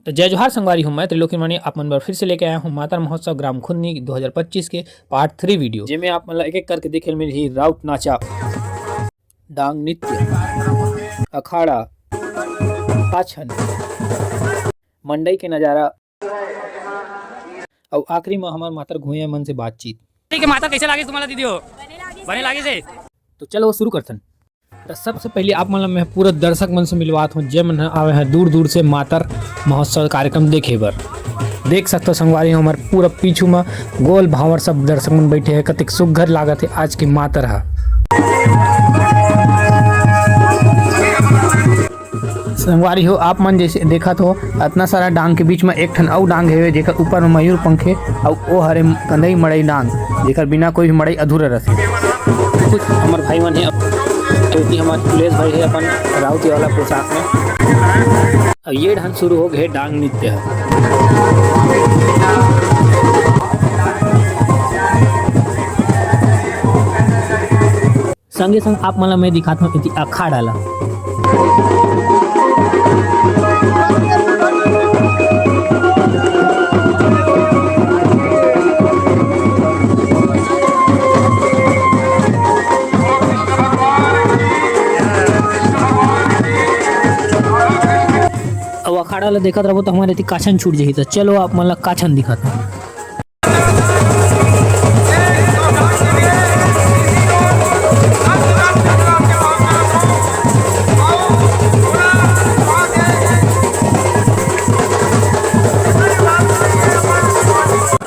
तो जय जोहार संगवारी हूँ मैं त्रिलोकी आप मन बर फिर से लेके आया हूँ मातर महोत्सव ग्राम खुन्नी 2025 के पार्ट 3 वीडियो जिसमें आप मतलब एक एक करके देखे मिल रही राउत नाचा, डांग नृत्य, अखाड़ा, पाछन, मंडई के नज़ारा और आखिरी में हमारे मातर घुए मन से बातचीत। ठीक है, माता कैसे लागे तुम्हारा दीदी हो बने लागे से तो चलो वो शुरू करते हैं। तो सबसे पहले आप मतलब मैं पूरा दर्शक मन से मिलवात हूँ जे मन आवे हैं दूर दूर से मातर महोत्सव कार्यक्रम देखे बर। देख सकते हो संगवारी हमारे पूरा पीछू में गोल भावर सब दर्शक मन बैठे हैं। कतिक सुघर लागत है आज की मातर है। संगवारी हो आप मन जैसे देखा तो इतना सारा डांग के बीच में एक ठन और डांग है जेकर ऊपर में मयूर पंखे और वो हरे कंधई मड़ई डांग जेकर बिना कोई भी मड़ई अधूरा रहती। कुछ हमारे भाई मन है क्योंकि हमारे पुलिस भाई है अपन राउती वाला पोशाक में। अब ये ढंग शुरू हो गए डांग नृत्य है। संगे संग आप मतलब मैं दिखाता हूँ अखाड़ा ला। अब अखाड़ा ला देखत रहो तो हमारे काछन छूट जाही। तो चलो आप मतलब काछन दिखाते हैं।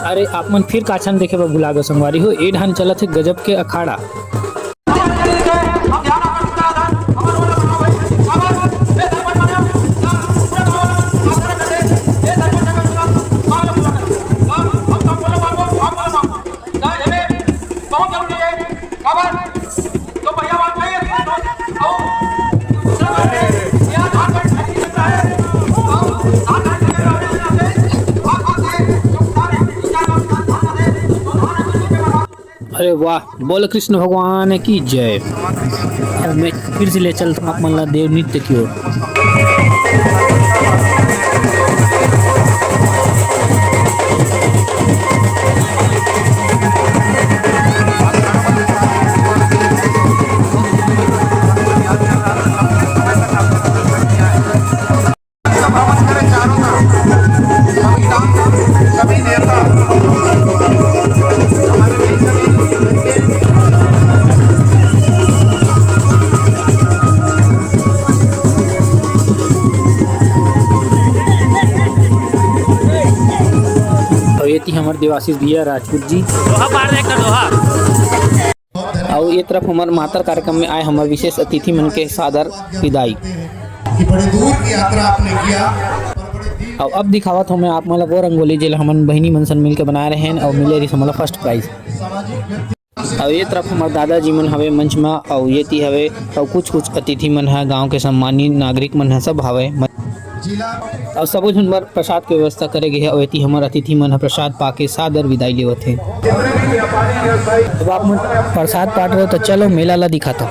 अरे आप मन फिर काछन देखे पर भुला गए संगवारी हो। ए ढान चलत है गजब के अखाड़ा। अरे वाह, बोल कृष्ण भगवान की जय। अब मैं फिर से ले चलता हूँ आप मन देव नृत्य की ओर। हमारे देवाशीष भैया राजपूत जी और ये तरफ हमारे मातर कार्यक्रम में आए हमारे विशेष अतिथि मन के सादर विदाई कि बड़े दूर की यात्रा आपने किया। और अब दिखावत हूँ मैं आप मतलब वो रंगोली जेल हमन बहनी मन सन मिल के बना रहे हैं और मिले रही मतलब फर्स्ट प्राइज। और ये तरफ हमारे दादाजी मन हवे मंच में और ये ती हवे और कुछ अतिथि मन है गाँव के सम्मानित नागरिक मन है सब हवे और सब झन बर प्रसाद के व्यवस्था करे गए है। और ये हमारे अतिथि मन प्रसाद पाके सादर विदाई लेवत थे। अब आप मन प्रसाद पाट रहे हो तो चलो मेला ला दिखाता।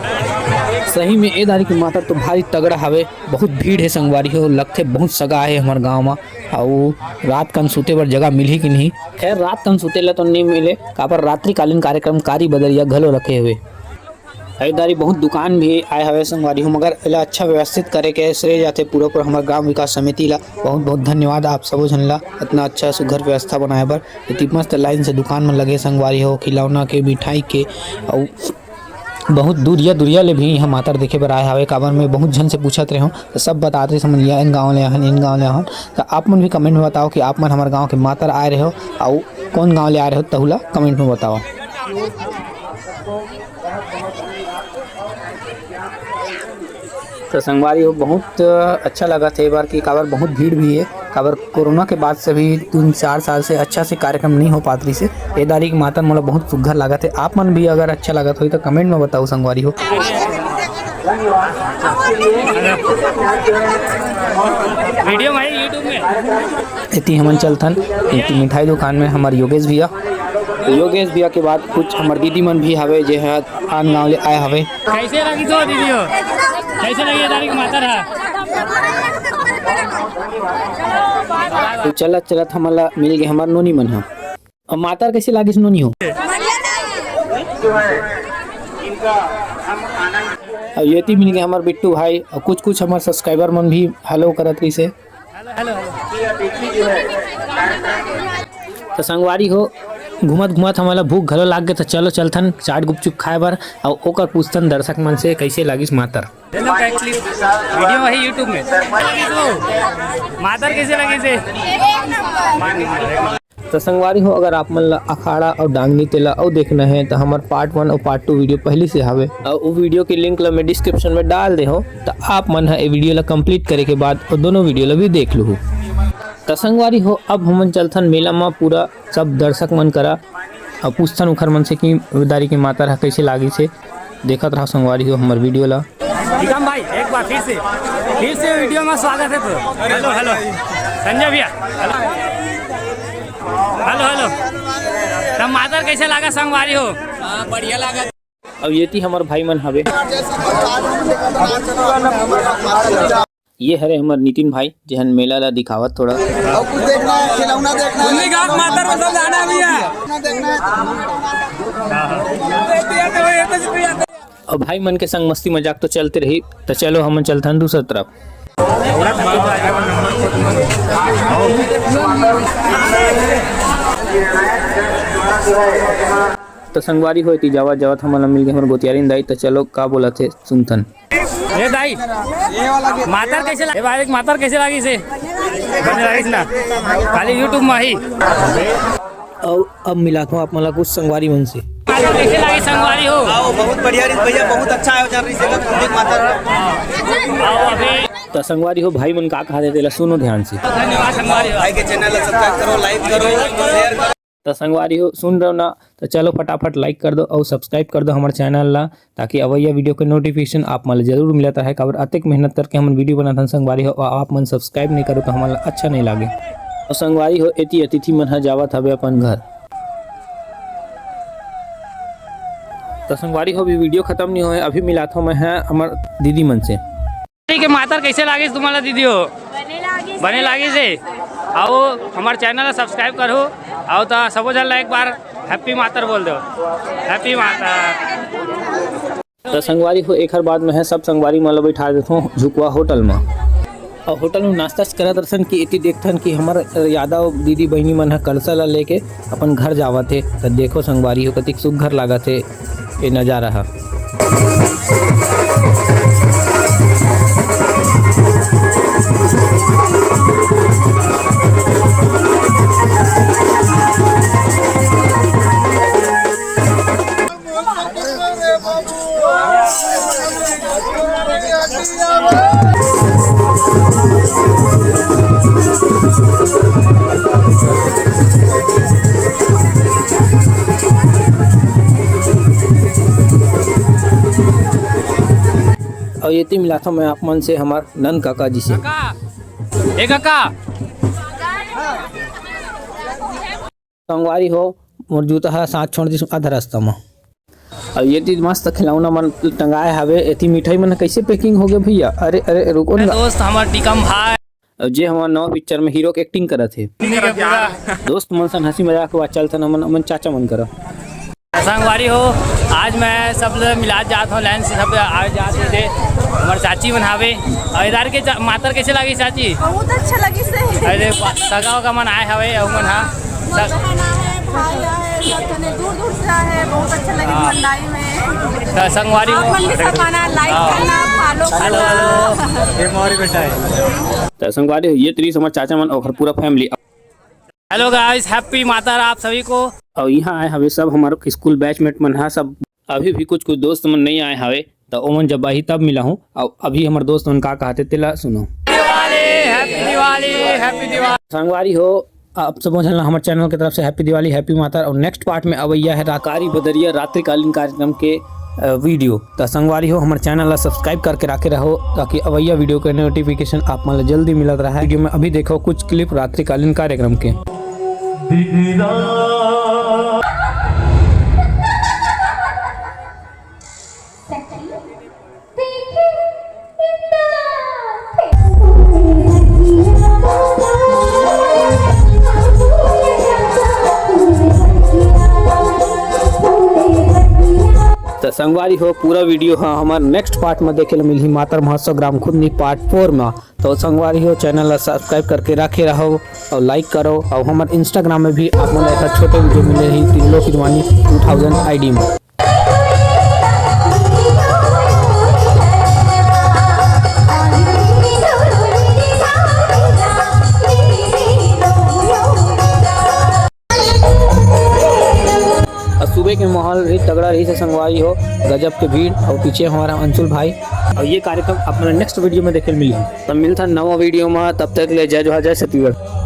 सही में ए दारी की माता तो भारी तगड़ा हवे। बहुत भीड़ है संगवारी हो। लगते बहुत सगा है हमारे गांव में। और रात कन सूते पर जगह मिली कि नहीं। खैर रात कन सूते ला तो नहीं मिले का पर रात्रिकालीन कार्यक्रम कारी बदरिया घलो रखे हुए। खरीदारी बहुत दुकान भी आए हवे संगवारी हो मगर एला अच्छा व्यवस्थित करे के श्रेय जाते पूरा पर हमारे गांव विकास समिति ला बहुत धन्यवाद आप सब झन ला इतना अच्छा सुघर व्यवस्था बनाए बर। इतनी मस्त लाइन से दुकान में लगे संगवारी हो खिलौना के मिठाई के और बहुत दूरिया ले भी यहाँ मातर देखे बर आए हवे। काबर में बहुत झन से पूछत रहे हो तो सब बताते समझिए इन गाँव ले इन गाँव ले तो आप मन भी कमेंट में बताओ कि आप मन हमारे गाँव के मातर आए रहे हो और कौन गाँव ले आ रहे हो तहुला कमेंट में बताओ। तो संगवारी हो बहुत अच्छा लगा था बार की काबर बहुत भीड़ भी है। काबर कोरोना के बाद से भी 3-4 साल से अच्छा से कार्यक्रम नहीं हो पाती से ये दारी की माता मतलब बहुत सुघर लगा थे। आप मन भी अगर अच्छा लगा तो कमेंट में बताओ संगवारी हो। वीडियो में यूट्यूब में इतनी हमन चलथन इतनी मिठाई दुकान में हमारे योगेश भैया के बाद कुछ हमारे दीदी मन भी हवे जे है आन गाँव ले आए हवे। कैसे लगी तो दीदी हो कैसे लगी तारीख माता रहा तो चलत चलत हमला मिल गए हमार नोनी मन ह। अब मातर कैसे लागिस नोनी हो? अब ये मिल गए हमार बिट्टू भाई और कुछ हमार सब्सक्राइबर मन भी हेलो करत कैसे। तो संगवारी हो घूमत घूमत हमारा भूख घलो लाग गए तो चलो चलथन चाट गुपचुप खाए बर और ओकर पूछतन दर्शक मन से कैसे लागिस मातर। वीडियो वही यूट्यूब में मातर कैसे लगी से। तो संगवारी हो अगर आप मन ला अखाड़ा और डांगनी तेला और देखना है तो हमार पार्ट 1 और पार्ट 2 वीडियो पहले से हवे और वो वीडियो की लिंक ला मैं डिस्क्रिप्शन में डाल दे हो तो आप मन है वीडियो ला कंप्लीट करे के बाद और दोनों वीडियो ला भी देख लू। तो संगवारी हो अब हम चलथन मेला में पूरा सब दर्शक मन करा और पूछथन उखर मन से कि दारी की माता रहा कैसे लागी से देखत रहा संगवारी हो हमार वीडियो ला। निगम भाई एक बार फिर से वीडियो में स्वागत है। तो हेलो हेलो संजय भैया हेलो तब मातर कैसे लगा संगवारी हो? बढ़िया लगा। अब ये थी हमार भाई मन हवे ये हरे हमार नितिन भाई जहन मेला ला दिखावत थोड़ा और कुछ देखना है खिलौना देखना है मातर मतलब जाना भी है देखना है। और भाई मन के संग मस्ती मजाक तो चलते रही तो चलो हम चलथन दूसरी तरफ। तो संगवारी होती जावत जावत हमारा मिल गए हमारे गोतियारी दाई तो चलो का बोला थे सुनथन। ये दाई मातर कैसे लगी भाई? मातर कैसे लगी से बने लगी ना खाली यूट्यूब में ही। और अब मिला था आप मला कुछ संगवारी मन से मातर कैसे लगी संगवारी हो? बहुत बढ़िया भैया बहुत अच्छा आयोजन रही से माता आओ अभी तो संगवारी हो भाई मन का कहा देते सुनो ध्यान से। धन्यवाद संगवारी हो। भाई के चैनल सब्सक्राइब करो लाइक करो शेयर करो। तो संगवारी हो सुन रहे हो ना तो चलो फटाफट लाइक कर दो और सब्सक्राइब कर दो हमारे चैनल ला ताकि अवैया वीडियो के नोटिफिकेशन आप मन जरूर मिलता है। काबर अतिक मेहनत करके हम वीडियो बनाते हैं संगवारी हो और आप मन सब्सक्राइब नहीं करो तो हमारा अच्छा नहीं लगे। और संगवारी हो एती अतिथि मन ह जावत हवे अपन घर। तो संगवारी हो अभी वीडियो खत्म नहीं हुए अभी मिलाता हूँ मैं है हमार दीदी मन से। के मातर कैसे लागी तुम्हारा दीदी हो? बने लागी से आओ हमारे चैनल सब्सक्राइब करो आओ तो सबो जन एक बार हैप्पी मातर बोल दो हैप्पी मातर। तो संगवारी हो एक हर बाद में है सब संगवारी माला बैठा देता हूँ झुकवा होटल में और होटल में नाश्ता करा दर्शन की इतनी देखथन कि हमार यादव दीदी बहनी मन है कलसा ला लेके अपन घर जावत थे। तो देखो संगवारी हो कतिक सुघर लागा थे ये नज़ारा। और ये मिला था मैं आप मन से हमार नन काका जी से। काका संगवारी हो मोर जूता है साथ छोड़ दी आधा रास्ता में। और ये चीज मस्त खिलौना मन टंगाए हवे एती मिठाई मन कैसे पैकिंग हो गए भैया। अरे अरे रुको ना दोस्त हमार टिकम भाई जे हमार नवा पिक्चर में हीरो के एक्टिंग करा थे दोस्त मन सन हंसी मजाक के बाद चलता मन चाचा मन करा। संगवारी हो आज मैं सब मिला जाता हूँ लाइन से सब आ जाते थे हमारे चाची बनावे और इधर के मातर कैसे लगी चाची? बहुत अच्छा लगी से। अरे सगाओ का मन आए हवे मन दूर दूर से आए बहुत अच्छा लगी मंडाई में। संगवारी हो सब आना लाइक करना फॉलो करना। तो संगवारी हो ये तरी हमारे चाचा मन और पूरा फैमिली। हेलो गाइस हैप्पी मातर आप सभी को। और यहाँ आए हवे सब हमारे स्कूल बैचमेट मन है सब अभी भी कुछ दोस्त मन नहीं आए हवे तो ओमन जब आई तब मिला हूँ। और अभी हमारे दोस्त मन का कहते तेला सुनो। हैप्पी दिवाली। संगवारी हो आप सब समझना हमारे चैनल की तरफ से हैप्पी दिवाली हैप्पी मातर। और नेक्स्ट पार्ट में अवैया है राकारी बदरिया रात्रिकालीन कार्यक्रम के वीडियो। तो संगवारी हो हमारे चैनल ला सब्सक्राइब करके रखे रहो ताकि अवैया वीडियो के नोटिफिकेशन आप मतलब जल्दी मिलत रहा है। वीडियो में अभी देखो कुछ क्लिप रात्रिकालीन कार्यक्रम के। तो संगवारी हो पूरा वीडियो हाँ हमार नेक्स्ट पार्ट में देखे मिली मातर महोत्सव ग्राम खुदनी पार्ट 4 में। तो संगवारी हो चैनल ला सब्सक्राइब करके रखे रहो और लाइक करो और हमारे इंस्टाग्राम में भी आप मन एक छोटे वीडियो मिले ही त्रिलोक हिरवानी 2000 आईडी में। सुबह के माहौल रही तगड़ा रही से संगवारी हो गजब के भीड़ और पीछे हमारा अंशुल भाई और ये कार्यक्रम अपना नेक्स्ट वीडियो में देखे मिली। तब मिलता नवा वीडियो में, तब तक ले जय जोहार जय छत्तीसगढ़।